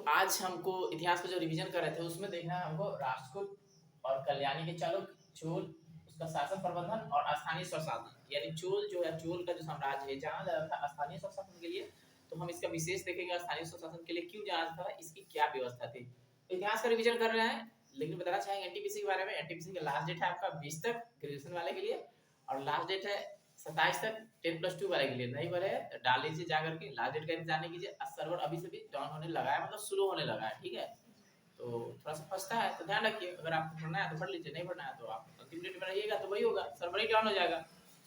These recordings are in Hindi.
आज हमको इतिहास का जो रिवीजन कर रहे थे उसमें देखना है हमको राष्ट्रकूट और कल्याणी के चालुक्य, चोल, उसका शासन प्रबंधन और स्थानीय स्वशासन, यानी चोल जो है, चोल का जो साम्राज्य है जाना जाता था स्थानीय स्वशासन के लिए, तो हम इसका विशेष देखेंगे स्थानीय स्वशासन के लिए क्यों जाना था, इसकी क्या व्यवस्था थी। तो इतिहास का रिवीजन कर रहे हैं, लेकिन बताना चाहेंगे एनटीपीसी के बारे में। एनटीपीसी का लास्ट डेट है आपका 20 तक ग्रेजुएशन वाले के लिए, और लास्ट डेट है 27 तक 10+2 वाले के लिए। नहीं भरे तो डाल लीजिए जाकर के, लास्ट डेट का इंतजार नहीं कीजिए। सर्वर अभी से भी डाउन होने लगा है, मतलब स्लो होने लगा है, ठीक है। तो थोड़ा सा फंसता है तो ध्यान रखिए, अगर आपको पढ़ना है तो पढ़ लीजिए, नहीं पढ़ना है तो आप अंतिम डेट में रहिएगा तो वही होगा, सर्वर ही डाउन हो जाएगा,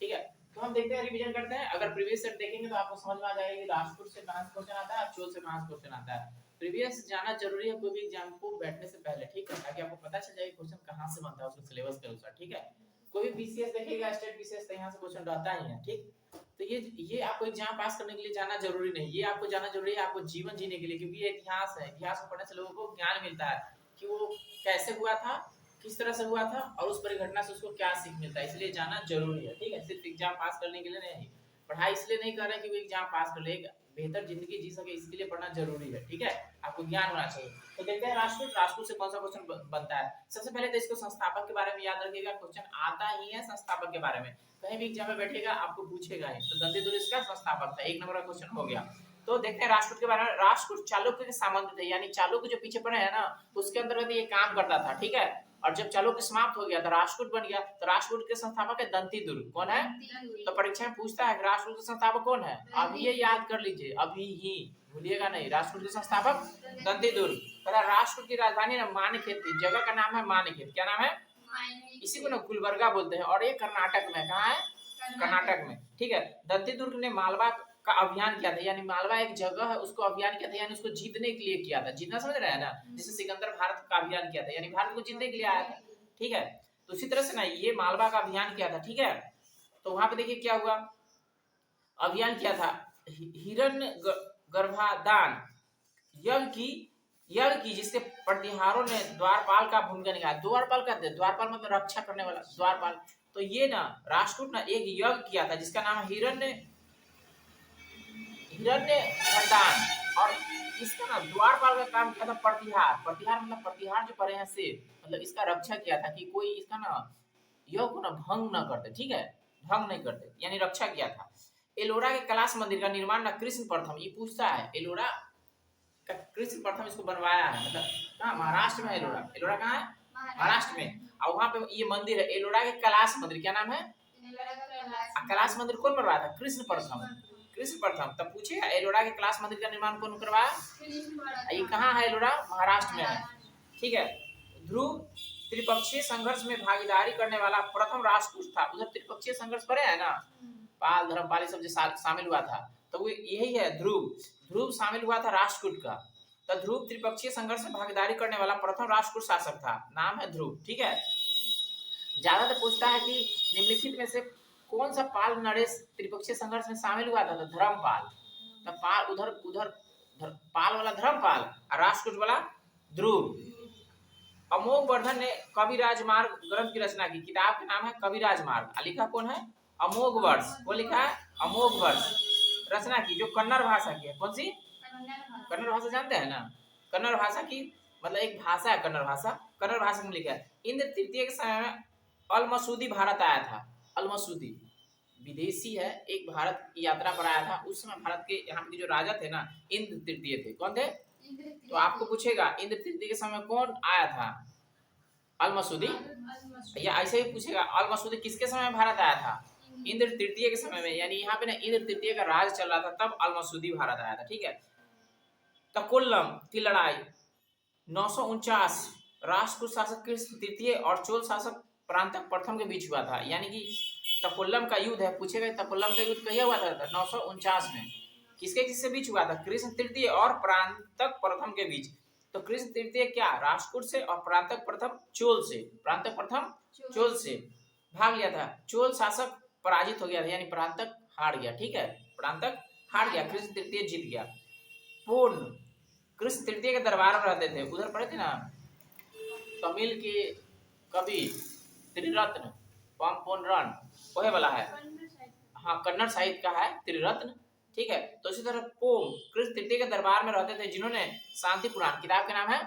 ठीक है। तो हम देखते हैं, रिवीजन करते हैं। अगर प्रीवियस सेट देखेंगे तो आपको समझ में आ जाएगा कि राष्ट्रकूट से कहां से क्वेश्चन आता है, चोल से कहां से क्वेश्चन आता है। प्रीवियस जाना जरूरी है कोई भी एग्जाम को बैठने से पहले, ठीक है, ताकि आपको पता चल जाए क्वेश्चन कहां से बनता है उसके सिलेबस के अनुसार, ठीक है। कोई भी पीसीएस देखेगा, स्टेट पीसीएस, तो यहां से क्वेश्चन रहता ही है, ठीक। तो ये आपको एग्जाम पास करने के लिए जाना जरूरी नहीं, ये आपको जाना जरूरी है आपको जीवन जीने के लिए, क्योंकि ये इतिहास है। इतिहास को पढ़ने से लोगों को ज्ञान मिलता है कि वो कैसे हुआ था, किस तरह से हुआ था, और उस परिघटना से उसको क्या सीख मिलता है, इसलिए जाना जरूरी है, ठीक है। सिर्फ एग्जाम पास करने के लिए नहीं, पढ़ाई इसलिए नहीं कर रहे कि वो एग्जाम पास कर ले, बेहतर जिंदगी जी सके इसके लिए पढ़ना जरूरी है, ठीक है। आपको ज्ञान होना चाहिए। तो देखते हैं राष्ट्रकूट, राष्ट्रकूट से कौन सा क्वेश्चन बनता है। सबसे पहले तो इसको संस्थापक के बारे में याद रखिएगा, क्वेश्चन आता ही है संस्थापक के बारे में, कहीं भी एग्जाम में बैठेगा आपको पूछेगा ही। तो दंतेदुर इसका संस्थापक था, 1 नंबर का क्वेश्चन हो गया। तो देखते हैं राष्ट्रकूट के बारे में। राष्ट्रकूट चालुक्य के सामंत थे, यानी चालुक्य जो पीछे पड़े हैं ना, उसके अंतर्गत ये काम करता था, ठीक है। और जब चालुक्य समाप्त हो गया तो राष्ट्रकूट बन गया। तो राष्ट्रकूट के संस्थापक है दंतीदुर्ग। कौन है? तो परीक्षा में पूछता है राष्ट्रकूट के संस्थापक कौन है, अब ये याद कर लीजिए, अभी ही भूलिएगा नहीं। राष्ट्रकूट के संस्थापक दंतीदुर्ग। पता राष्ट्रकूट की राजधानी ना मानखेत थी, जगह का नाम है मानखेत। क्या नाम है? इसी को ना गुलबर्गा बोलते हैं, और ये कर्नाटक में, कहाँ है? कर्नाटक में, ठीक है। दंतीदुर्ग ने मालवा का अभियान किया था, यानी मालवा एक जगह है, उसको अभियान किया था, यानी उसको जीतने के लिए किया था। जीतना समझ रहे हैं ना, जैसे सिकंदर भारत का अभियान किया था, यानी भारत को जीतने के लिए आया था, ठीक है। तो उसी तरह से ना ये मालवा का अभियान किया था, ठीक है। तो वहां पे देखिए क्या हुआ, अभियान किया था, हिरण्य गर्भाधान यज्ञ की जिसके प्रतिहारों ने द्वारपाल का भूमिका निभाया। द्वारपाल कहते हैं, द्वारपाल मतलब रक्षा करने वाला, द्वारपाल। तो ये ना राष्ट्रकूट ना एक यज्ञ किया था जिसका नाम है हिरण्य गर्भाधान, और इसका ना द्वारपाल का काम किया था प्रतिहार। प्रतिहार मतलब प्रतिहार जो पड़े हैं से, मतलब इसका रक्षा किया था कि कोई इसका ना यज्ञ को ना भंग ना करते, ठीक है, भंग नहीं करते, यानी रक्षा किया था। एलोरा के कैलाश मंदिर का निर्माण ना कृष्ण प्रथम, ये पूछता है एलोरा का कृष्ण प्रथम इसको बनवाया है, मतलब कहाँ? महाराष्ट्र में एलोरा। एलोरा कहाँ है? महाराष्ट्र में। और वहां पे ये मंदिर है एलोरा के कैलाश मंदिर। क्या नाम है? कैलाश मंदिर कौन बनवाया था? कृष्ण प्रथम। कृष्ण प्रथम। तब पूछिए एलोरा के कैलाश मंदिर का निर्माण कौन करवाया? ये कहाँ है? एलोरा महाराष्ट्र में है, ठीक है। ध्रुव त्रिपक्षीय संघर्ष में भागीदारी करने वाला प्रथम राष्ट्रकूट था। उधर त्रिपक्षीय संघर्ष पड़े है ना, पाल धर्मपाल सब जो शामिल हुआ था, तो वो यही है ध्रुव। ध्रुव शामिल हुआ था राष्ट्रकूट का। तो ध्रुव त्रिपक्षीय संघर्ष में भागीदारी करने वाला प्रथम राष्ट्रकूट शासक था, नाम है ध्रुव, ठीक है। ज्यादातर पूछता है कि निम्नलिखित में से कौन सा पाल नरेश त्रिपक्षीय संघर्ष में शामिल हुआ था? तो धर्मपाल। तो पाल उधर उधर पाल वाला धर्मपाल और राष्ट्रकूट वाला ध्रुव। अमोघ वर्धन ने कवि राजमार्ग ग्रंथ की रचना की। किताब का नाम है कवि राजमार्ग, लिखा कौन है? अमोघ वर्ष। वो लिखा है अमोघ वर्ष, रचना की, जो कन्नड़ भाषा की है। कौन सी? कन्नड़ भाषा जानते हैं ना, कन्नड़ भाषा की मतलब एक भाषा है कन्नड़ भाषा, कन्नड़ भाषा में लिखा है। इंद्र तृतीय के समय में अल मसूदी भारत आया था। अल मसूदी विदेशी है, एक भारत की यात्रा पर आया था। उस समय भारत के यहाँ के जो राजा थे ना, इंद्र तृतीय थे। कौन थे? तो आपको पूछेगा इंद्र तृतीय के समय कौन आया था? अल मसूदी। या ऐसे ही पूछेगा अल मसूदी किसके समय में भारत आया था? इंद्र तृतीय के समय में, यानी यहाँ पे ना इंद्र तृतीय का राज चल रहा था, तब अल मसूदी भारत आया था, ठीक है। तकोल्लम की लड़ाई 949 राष्ट्रकूट शासक कृष्ण तृतीय और चोल शासक परांतक प्रथम के बीच हुआ था, यानी कि तकोल्लम का युद्ध है। पूछेगा तकोल्लम का युद्ध कहिए हुआ था? 949 में। किसके किसके बीच हुआ था? कृष्ण तृतीय और परांतक प्रथम के बीच। तो कृष्ण तृतीय क्या राष्ट्रकूट से, और परांतक प्रथम चोल से। परांतक प्रथम चोल से भाग लिया था। चोल शासक पराजित हो गया था, यानी परांतक हार गया, ठीक है, परांतक हार गया, कृष्ण तृतीय जीत गया। पूर्ण कृष्ण तृतीय के दरबार में रहते थे, उधर पढ़े थे ना, तमिल के कवि त्रिरत्न पम पोन रन, वही वाला है। हाँ, कन्नड़ साहित्य का है त्रिरत्न ठीक है। तो इसी तरह पोम कृष्ण तृतीय के दरबार में रहते थे जिन्होंने शांति पुराण, किताब का नाम है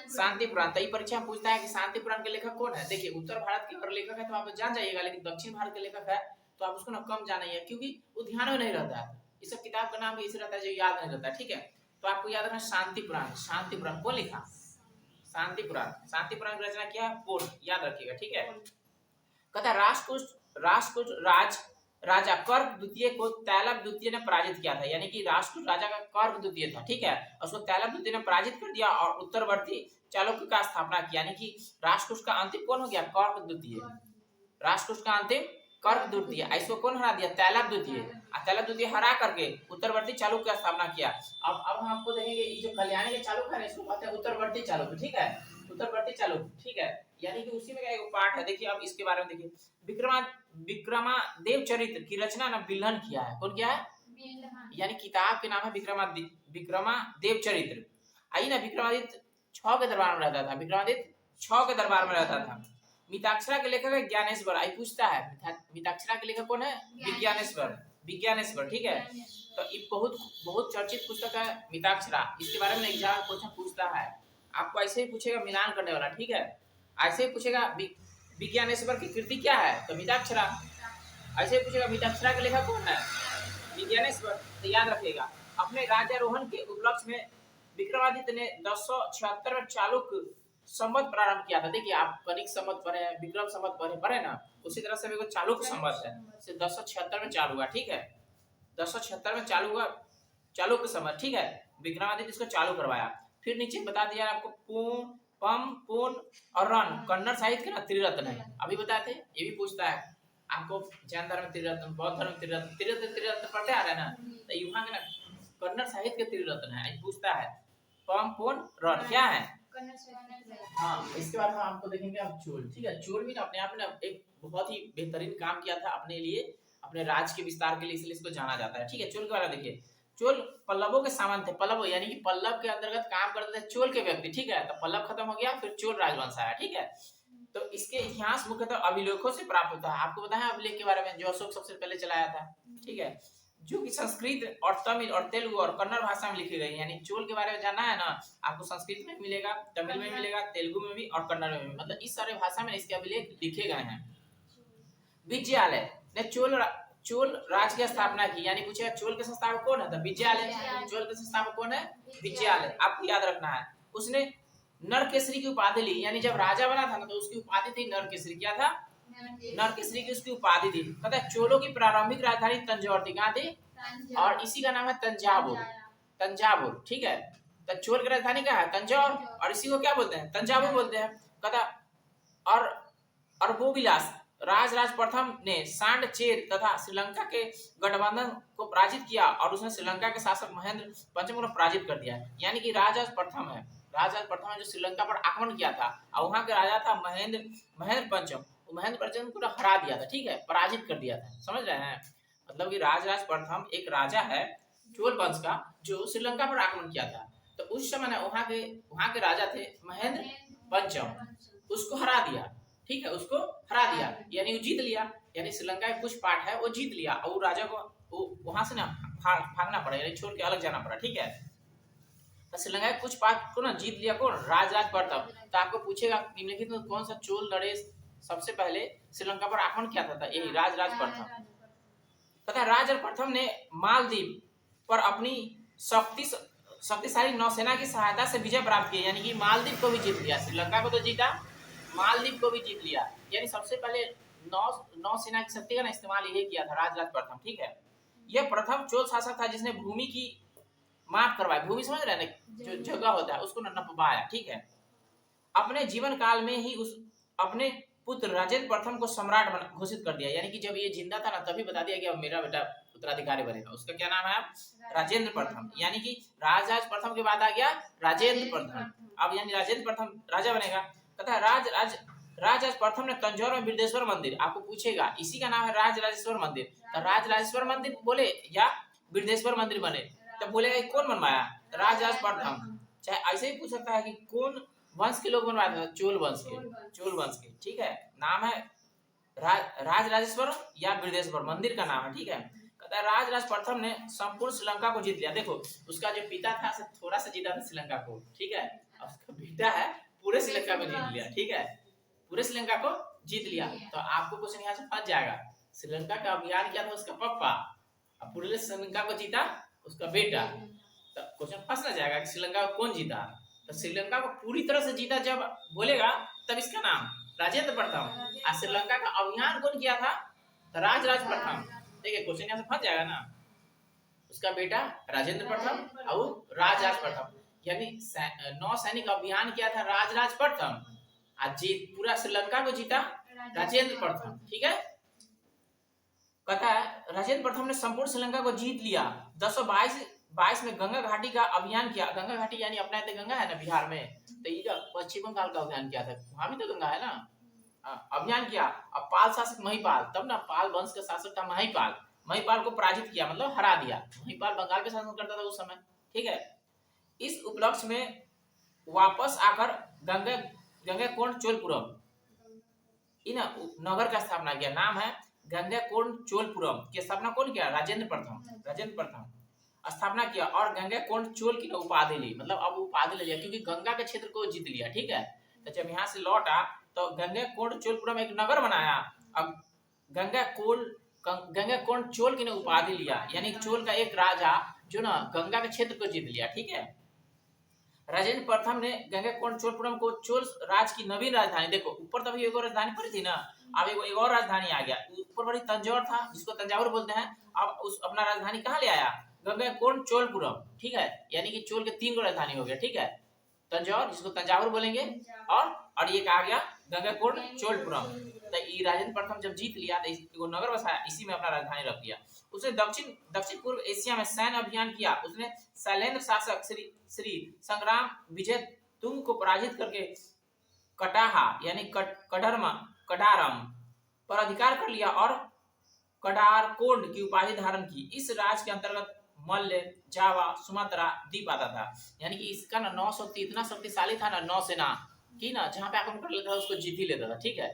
शांति पुराण। तो ये परीक्षा में पूछता है कि शांति पुराण के लेखक कौन है। देखिए उत्तर भारत के अगर लेखक है तो आप जान जाइएगा, लेकिन दक्षिण भारत के लेखक है तो आप उसको ना कम जानिए, क्योंकि वो ध्यान में नहीं रहता है। इस सब किताब का नाम इसे रहता है जो याद नहीं रहता है, ठीक है। तो आपको याद रखना शांति पुराण। शांति पुराण कौन लिखा? शांति पुराण। शांति पुराण की रचना किया कौन, याद रखिएगा, ठीक है। कहता है राष्ट्रकूट राजा कर्क द्वितीय को तैलप द्वितीय ने पराजित किया था, यानी कि राष्ट्रकूट राजा का कर्क द्वितीय था, ठीक है। उसको तैलप द्वितीय ने पराजित कर दिया और उत्तरवर्ती चालुक्य का स्थापना किया, यानी कि राष्ट्रकूट का अंतिम कौन हो गया? कर्क द्वितीय। राष्ट्रकूट का अंतिम कर्क द्वितीय, इसको कौन हरा दिया? तैलप द्वितीय। तैलप द्वितीय हरा करके उत्तरवर्ती चालुक्य का स्थापना किया। अब हम आपको देखेंगे जो कल्याणी के चालुक्य है इसको कहते हैं उत्तरवर्ती चालुक्य, ठीक है। उत्तरवर्ती चालुक्य, ठीक है। यानी कि उसी में का एक पार्ट है। देखिए अब इसके बारे में देखिए, विक्रमादेव चरित्र की रचना ना बिल्हन किया है। कौन किया है? यानी किताब के नाम है विक्रमादेव चरित्र। आइए ना, विक्रमादित्य 6 के दरबार में रहता था। विक्रमादित्य 6 के दरबार में रहता था। मिताक्षरा के लेखक है ज्ञानेश्वर। आई पूछता है मिताक्षरा के लेखक कौन है? विज्ञानेश्वर, ठीक है। तो ये बहुत चर्चित पुस्तक है मिताक्षरा। इसके बारे में एग्जाम क्वेश्चन पूछता है, आपको ऐसे ही पूछेगा मिलान करने वाला, ठीक है। ऐसे ही पूछेगा विज्ञानेश्वर की कृति क्या है, तो मिताक्षरा। ऐसे ही पूछेगा मिताक्षरा के लेखक कौन है? विज्ञानेश्वर। तो याद रखिएगा, अपने राज्यारोहण के उपलक्ष्य में विक्रमादित्य ने 1076 में चालुक्य संवत प्रारंभ किया था। देखिए आप कनिक संवत पढ़े हैं, विक्रम संवत पढ़े ना, उसी तरह से भी चालुक्य संवत है, 1076 में चालू हुआ, ठीक है। 1076 में चालू हुआ चालुक्य संवत, ठीक है। विक्रमादित्य इसको चालू करवाया। फिर नीचे बता दिया आपको पूर्ण, पम, पूर्ण और रन कन्नड़ साहित्य के ना त्रिरत्न है। अभी बताते हैं, ये भी पूछता है आपको। जैन धर्म त्रिरत्न, बौद्ध धर्म त्रिरत्न पढ़ते आ रहे हैं ना, तो यहाँ के ना कन्नड़ साहित्य के त्रिरत्न है। पूछता है पम, पूर्ण, रन क्या है? हाँ, इसके बाद हम आपको देखेंगे अब चोल, ठीक है। चोल भी ना अपने आप में एक बहुत ही बेहतरीन काम किया था अपने लिए, अपने राज्य के विस्तार के लिए, इसलिए इसको जाना जाता है, ठीक है। चोल के बारे में देखिए, चोल पल्लवों के सामंत थे। पल्लव यानी कि पल्लव के अंतर्गत काम करते थे चोल के व्यक्ति, ठीक है। तो पल्लव खत्म हो गया, फिर चोल राजवंश आया, ठीक है। तो इसके इतिहास मुख्यतः अभिलेखों से प्राप्त होता है। आपको बताया अभिलेख के बारे में, जो अशोक सबसे पहले चलाया था, ठीक है, जो कि संस्कृत और तमिल और तेलुगु और कन्नड़ भाषा में लिखी गई। यानी चोल के बारे में जानना है ना, आपको संस्कृत में मिलेगा, तमिल में मिलेगा, तेलुगु में भी और कन्नड़ में भी, मतलब इस सारे भाषा में इसके अभिलेख लिखे गए हैं। विजयालय ने चोल राज की स्थापना की, यानी पूछेगा चोल के संस्थापक कौन है, तो विजयालय। चोल के संस्थापक कौन है? विजयालय। आपको याद रखना है। उसने नरकेसरी की उपाधि ली, यानी जब राजा बना था ना तो उसकी उपाधि थी नरकेसरी। क्या था? नरकेसरी की उसकी उपाधि थी। पता है चोलों की प्रारंभिक राजधानी तंजौर थी। कहाँ थी? और इसी का नाम है तंजावुर, ठीक है। तो चोल की राजधानी क्या है? तंजौर, और इसी को क्या बोलते हैं? तंजावुर बोलते हैं। कहता और अरबोविलास राज प्रथम ने सांडचेर तथा श्रीलंका के गठबंधन को पराजित किया और उसने श्रीलंका के शासक महेंद्र पंचम को पराजित कर दिया। यानी कि राज प्रथम है जो श्रीलंका पर आक्रमण किया था, और वहां के राजा था महेंद्र पंचम। महेंद्र पंचम को हरा दिया था, ठीक है, पराजित कर दिया था। समझ रहे हैं? मतलब कि राज प्रथम एक राजा है चोल वंश का जो श्रीलंका पर आक्रमण किया था। तो उस समय ना वहां के राजा थे महेंद्र पंचम, उसको हरा दिया, ठीक है, उसको हरा दिया, यानी वो जीत लिया। यानी श्रीलंका के कुछ पार्ट है वो जीत लिया, और राजा को वहां से ना भागना पड़ा, यानी छोड़ के अलग जाना पड़ा, ठीक है। तो श्रीलंका के कुछ पार्ट को ना जीत लिया कौन? राज प्रथम। तो आपको पूछेगा निम्नलिखित में कौन सा चोल नरेश सबसे पहले श्रीलंका पर आक्रमण किया था? यही राज प्रथम। तथा राज प्रथम ने मालदीव पर अपनी शक्तिशाली नौसेना की सहायता से विजय प्राप्त की, यानी कि मालदीव को भी जीत लिया। श्रीलंका को तो जीता, मालदीव को भी जीत लिया। यानी सबसे पहले नौसेना की शक्ति का ना इस्तेमाल यही किया था राज प्रथम, ठीक है। यह प्रथम चोल शासक था जिसने भूमि की माप करवाई। भूमि समझ रहे हैं, जो जगह होता है उसको नपवाया, ठीक है। अपने जीवन काल में ही उस अपने पुत्र राजेंद्र प्रथम को सम्राट घोषित कर दिया। यानी कि जब ये जिंदा था ना तभी बता दिया कि मेरा बेटा उत्तराधिकारी बनेगा। उसका क्या नाम है? राजेंद्र प्रथम। यानी कि राज प्रथम के बाद आ गया राजेंद्र प्रथम। अब यानी राजेंद्र प्रथम राजा बनेगा। तथा राज प्रथम ने तंजौर में बिरदेश्वर मंदिर, आपको पूछेगा इसी का नाम है राजराजेश्वर मंदिर। तो राजराजेश्वर मंदिर बोले या बिरदेश्वर मंदिर बने, तो बोलेगा कौन बनवाया? राज प्रथम। चाहे ऐसे ही पूछ सकता है कि कौन वंश के लोग बनवाए थे? चोल वंश के, ठीक है। नाम है राजराजेश्वर या बिरदेश्वर मंदिर का नाम है, ठीक है। कहता है राजराज प्रथम ने संपूर्ण श्रीलंका को जीत लिया। देखो उसका जो पिता था थोड़ा सा जीता था श्रीलंका को, ठीक है, और उसका बेटा है पूरे श्रीलंका को जीत लिया, ठीक है, पूरे श्रीलंका को जीत लिया। तो आपको क्वेश्चन यहाँ से फंस जाएगा, श्रीलंका का अभियान किया था उसका पापा, अब पूरे श्रीलंका को जीता उसका बेटा। तो क्वेश्चन फंस ना जाएगा कि श्रीलंका को कौन जीता। तो श्रीलंका को पूरी तरह से जीता जब बोलेगा तब इसका नाम राजेंद्र प्रथम। और श्रीलंका का अभियान कौन किया था, तो राजराज प्रथम। देखिए क्वेश्चन यहाँ से फंस जाएगा ना, उसका बेटा राजेंद्र प्रथम और राजराज प्रथम, यानी 9 सैनिक अभियान किया था राजराज प्रथम, आज जीत पूरा श्रीलंका को जीता राजेंद्र प्रथम, ठीक है। कहता है राजेंद्र प्रथम ने संपूर्ण श्रीलंका को जीत लिया। 1022 में गंगा घाटी का अभियान किया। गंगा घाटी यानी अपना गंगा है ना बिहार में, तो ये पश्चिम बंगाल का अभियान किया था, वहां भी तो गंगा है ना। अभियान किया। अब पाल शासक महिपाल, तब ना पाल वंश का शासक था महिपाल, महिपाल को पराजित किया, मतलब हरा दिया। महिपाल बंगाल पे शासन करता था उस समय, ठीक है। इस उपलक्ष्य में वापस आकर गंगैकोंड चोलपुरम इन नगर का स्थापना किया। नाम है गंगैकोंड चोलपुरम की स्थापना कौन किया, राजेंद्र प्रथम स्थापना किया। और गंगैकोंड चोल की उपाधि ली, मतलब अब उपाधि ले लिया क्योंकि गंगा के क्षेत्र को जीत लिया, ठीक है। तो जब यहाँ से लौटा तो गंगैकोंड चोलपुरम एक नगर बनाया। अब गंगैकोंड चोल की उपाधि लिया, यानी चोल का एक राजा जो ना गंगा के क्षेत्र को जीत लिया, ठीक है। राजेंद्र प्रथम ने गंगैकोंड चोलपुरम को चोल राज की नवीन राजधानी, देखो ऊपर तभी एक और राजधानी पड़ी थी ना, अब एक और राजधानी आ गया। ऊपर बड़ी तंजौर था जिसको तंजावुर बोलते हैं, अब उस अपना राजधानी कहाँ ले आया, गंगैकोंड चोलपुरम, ठीक है, यानी कि चोल के 3 राजधानी हो गया, ठीक है। तंजौर जिसको तंजावुर बोलेंगे, और ये कहा गया गंगैकोंड चोलपुरम। तो ये राजेंद्र प्रथम जब जीत लिया तो नगर बसाया, इसी में अपना राजधानी रख दिया। उसने दक्षिण पूर्व एशिया में सैन्य अभियान किया। उसने शैलेंद्र शासक श्री संग्राम विजय तुंग को पराजित करके कटाहा यानी कडारम पर अधिकार कर लिया और कडारकोंड की उपाधि धारण की। इस राज के अंतर्गत मल्ल, जावा, सुमात्रा द्वीप आता था, यानी कि इसका ना 9 शक्ति इतना शक्तिशाली था ना, 9 सेना की ना जहाँ पे आक्रमण कर लेता था उसको जीत ही लेता था, ठीक है।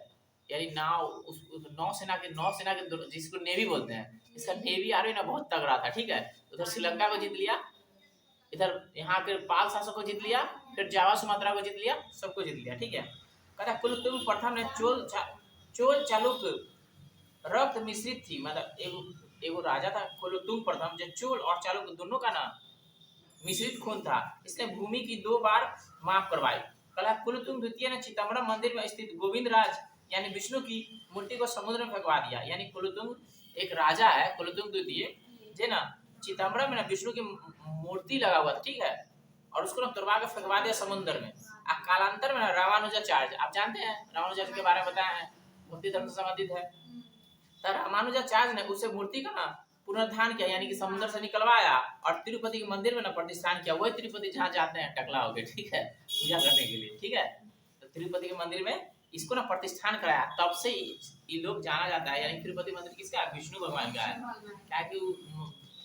यानी नाव उस 9 सेना के जिसको नेवी बोलते हैं, इसका नेवी आर्मी ना बहुत तगड़ा था, ठीक है। उधर श्रीलंका को जीत लिया, इधर यहाँ के पाल शासक को जीत लिया, फिर जावा सुमात्रा को जीत लिया, सबको जीत लिया, ठीक है। कहता कुलतुंग प्रथम ने चोल चालुक्य रक्त मिश्रित थी, मतलब एगो राजा था कुलतुंग प्रथम जो चोल और चालुक्य दोनों का ना मिश्रित खून था। इसने भूमि की 2 बार माफ करवाई। कला कुलतुंग द्वितीय ने चिदम्बरम मंदिर में स्थित गोविंद राज यानी विष्णु की मूर्ति को समुद्र में फेंकवा दिया। यानी कुलतुंग एक राजा है, कुलतुंग द्वितीय जे ना चिदम्बरम में ना विष्णु की मूर्ति लगा हुआ था, ठीक है, और उसको ना तुड़वा के फेंकवा दिया समुद्र में। कालांतर में रामानुजाचार्य, आप जानते हैं रामानुजाचार्य के बारे में बताया है, मूर्ति धर्म से संबंधित है। तो रामानुजाचार्य ने उसे मूर्ति का ना पुनरुद्धार किया, यानी कि समुद्र से निकलवाया और तिरुपति के मंदिर में ना प्रतिष्ठान किया। वही तिरुपति जहाँ जाते हैं टकला होके, ठीक है, पूजा करने के लिए, ठीक है। तो तिरुपति के मंदिर में इसको ना प्रतिष्ठान कराया, तब से ये लोग जाना जाता है। यानी तिरुपति मंदिर किसका है, विष्णु भगवान का है, क्या कि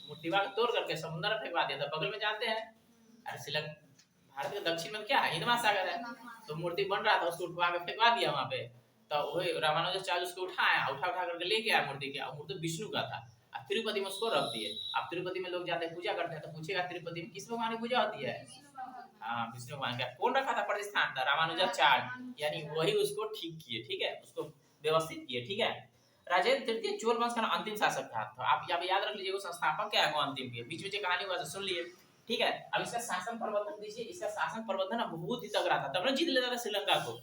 मूर्तिवा को तोड़ करके समुद्र में फेंकवा दिया था। बगल में जानते हैं श्रीलंका भारत के दक्षिण में क्या है, हिंद महासागर है, तो मूर्ति बन रहा था उसको उठवा के फेंकवा दिया वहां पे। तो वही रामानुजाचार्य उसको उठा करके ले गया मूर्ति के, मूर्ति विष्णु का था। अब तिरुपति में उसको रख दिए। अब तिरुपति में लोग जाते हैं पूजा करते हैं, तो पूछेगा तिरुपति में किस भगवान की पूजा होती है, हाँ विष्णु भगवान का। कौन रखा था प्रतिष्ठान, था रामानुजाचार्य, यानी वही उसको ठीक किए, ठीक है, उसको व्यवस्थित किए, ठीक है। राजेंद्र तृतीय चोल वंश का अंतिम शासक था। तो आप याद रख लीजिए, संस्थापक क्या है, वो अंतिम के बीच में जो कहानी हुआ सुन लिए, ठीक है। अब इसका शासन प्रबंधन दीजिए। इसका शासन प्रबंधन बहुत ही तगड़ा था, तब ना जीत लेता था श्रीलंका को,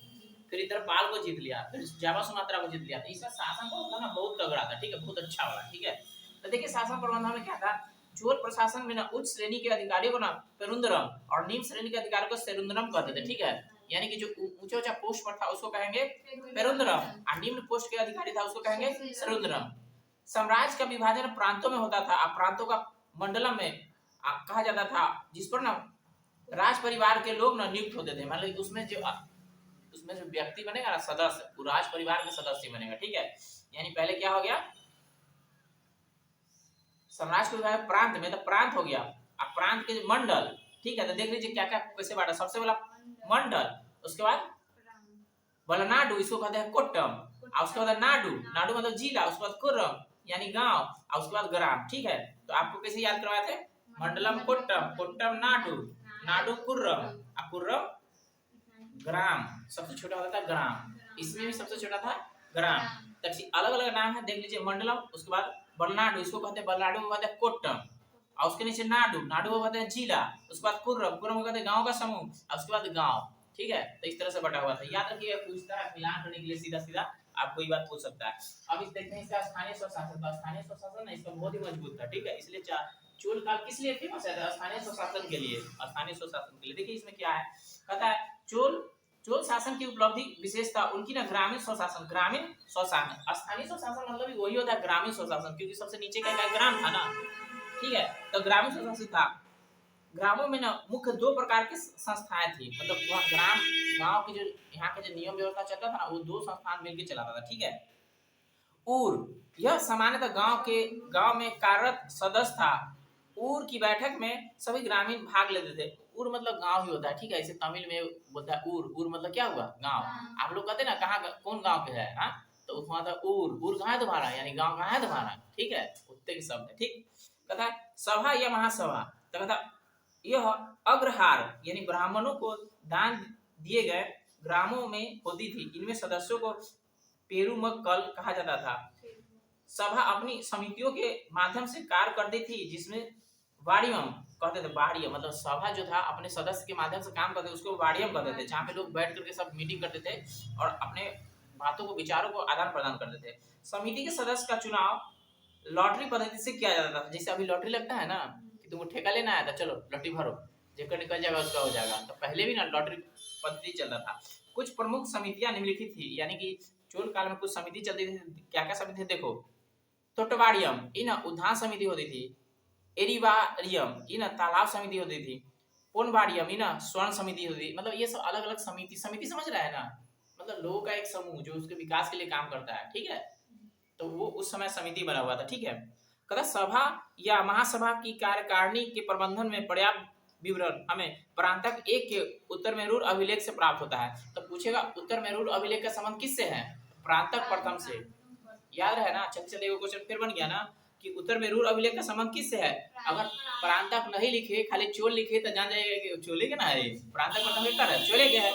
फिर इधर पाल को जीत लिया, फिर जावा सुमात्रा को जीत लिया। तो इसका शासन प्रबंधन ना बहुत तगड़ा था, ठीक है, बहुत अच्छा वाला, ठीक है। तो देखिए शासन प्रबंधन में क्या था, चोल प्रशासन में ना उच्च श्रेणी के अधिकारियों को ना पेरुंदरम और निम्न श्रेणी के अधिकारियों को सेरुंदरम कहते थे, ठीक है। यानी कि जो ऊंचा पोस्ट पर था उसको कहेंगे पेरुंदरम, और निम्न पोस्ट के अधिकारी था उसको कहेंगे सेरुंदरम। साम्राज्य का विभाजन प्रांतों में होता था। प्रांतों का मंडलम में कहा जाता था, जिस पर ना राज परिवार के लोग ना नियुक्त होते थे। मतलब उसमें जो व्यक्ति बनेगा ना सदस्य, वो राज परिवार के सदस्य बनेगा, ठीक है। यानी पहले क्या हो गया, साम्राज्य को विभाजन प्रांत में, तो प्रांत हो गया। अब प्रांत के मंडल, ठीक है। तो देख लीजिए क्या क्या कैसे बांटा। सबसे पहला मंडल, उसके बाद बलनाडु, इसको कहते हैं कोट्टम, और उसके बाद नाडु मतलब जिला, उसके बाद कुर्रम यानी गांव और उसके बाद ग्राम, ठीक है। तो आपको कैसे याद करवाए थे, मंडलम कोट्टम, कोट्टम नाडु, नाडु कुर्रम, कुर्रम ग्राम, सबसे छोटा होता था ग्राम, इसमें भी सबसे छोटा था ग्राम। तो अलग अलग नाम है, देख लीजिए मंडलम, उसके बाद बलनाडु, इसको कहते हैं बलनाडु को कहते हैं कोट्टम, और उसके नीचे नाडु, नाडु को कहते हैं जिला, उसके बाद कुर्रम, कुर्रम को कहते हैं गांव का समूह, और उसके बाद गांव, ठीक है। तो इस तरह से बटा हुआ था, याद रखिए पूछता है मिलान करने के लिए सीधा सीधा आपको ये बात पूछ सकता है। अब इस देखते हैं इसका स्थानीय स्वशासन, स्थानीय स्वशासन ना इसका बहुत ही मजबूत था, ठीक है। इसलिए चोल काल किस लिए फेमस है, स्थानीय स्वशासन के लिए, स्थानीय स्वशासन के लिए। देखिए इसमें क्या है, कहता है चोल चोल शासन की उपलब्धि विशेषता उनकी ना ग्रामीण स्वशासन, ग्रामीण स्वशासन, स्थानीय स्वशासन मतलब वही होता है ग्रामीण स्वशासन, क्योंकि सबसे नीचे का ग्राम था ना, ठीक है। तो ग्रामीण स्वशासन था, ग्रामों में ना मुख्य दो प्रकार की संस्थाएं थी, मतलब वह ग्राम गांव के जो यहाँ के जो नियम व्यवस्था चलता था ना, वो दो संस्थान मिलकर चलाता था, ठीक है। उर, यह सामान्यतः गांव में कार्यरत सदस्य था। उर की बैठक में सभी ग्रामीण भाग लेते थे। उर मतलब गांव ही होता है, ठीक है। इसे तमिल में बोलता है उर, उर मतलब क्या हुआ, गांव। आप लोग कहते हैं ना कहाँ कौन गांव के है, हाँ, तो वहां था उर, उर कहाँ है तुम्हारा, यानी गांव कहाँ है तुम्हारा, ठीक है, उत्ते के शब्द है, ठीक। कहता है सभा या महासभा, तो कहता यह अग्रहार यानी ब्राह्मणों को दान दिए गए ग्रामों में होती थी। इनमें सदस्यों को पेरुमक्कल कहा जाता था। सभा अपनी समितियों के माध्यम से कार्य करती थी, जिसमें वाड़ियम कहते थे, वाड़ियम मतलब सभा जो था अपने सदस्य के माध्यम से काम करते थे, उसको वाड़ियम कहते थे, जहाँ पे लोग बैठ करके सब मीटिंग करते थे और अपने बातों को विचारों को आदान प्रदान करते थे। समिति के सदस्य का चुनाव लॉटरी पद्धति से किया जाता था। जैसे अभी लॉटरी लगता है ना कि तुमको ठेका लेना है तो चलो लॉटरी भरो, जेकर निकल जाएगा उसका हो जाएगा, तो पहले भी ना लॉटरी पद्धति चलता था। कुछ प्रमुख समितियां निम्नलिखित थी, यानी कि चोल काल में कुछ समिति चलती थी। क्या क्या समिति थी देखो, तोटवाड़ियम इन उद्यान समिति होती थी, एरिवारियम इन तालाब समिति होती थी, पोनवाड़ियम इन स्वर्ण समिति होती थी। मतलब ये सब अलग अलग समिति, समिति समझ रहा है ना, मतलब लोगों का एक समूह जो उसके विकास के लिए काम करता है, ठीक है। तो वो उस समय समिति बना हुआ था, ठीक है। कहता सभा या महासभा की कार्यकारिणी के प्रबंधन में पर्याप्त विवरण हमें प्रांतक एक के उत्तर मेरूर अभिलेख से प्राप्त होता है। तो पूछेगा उत्तर मेरूर अभिलेख का संबंध किससे है, प्रांतक प्रथम से, याद रहे ना। चलिए एगो क्वेश्चन फिर बन गया ना कि उत्तर मेरूर अभिलेख का संबंध किससे है। अगर प्रांतक नहीं लिखे खाली चोल लिखे तो जान जाएगा कि चोले के ना है, प्रांतक प्रथम के है, चोले के है।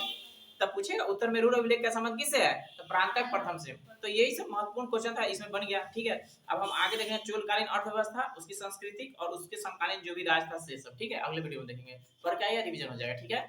तब पूछेगा उत्तर मेरूर अभिलेख का संबंध किससे है, तो प्रांतक प्रथम से। तो यही सब महत्वपूर्ण क्वेश्चन था, इसमें बन गया, ठीक है। अब हम आगे देखेंगे चोलकालीन अर्थव्यवस्था, उसकी सांस्कृतिक और उसके समकालीन जो भी राज था से सब, ठीक है, अगले वीडियो में देखेंगे। पर क्या रिवीजन हो जाएगा, ठीक है।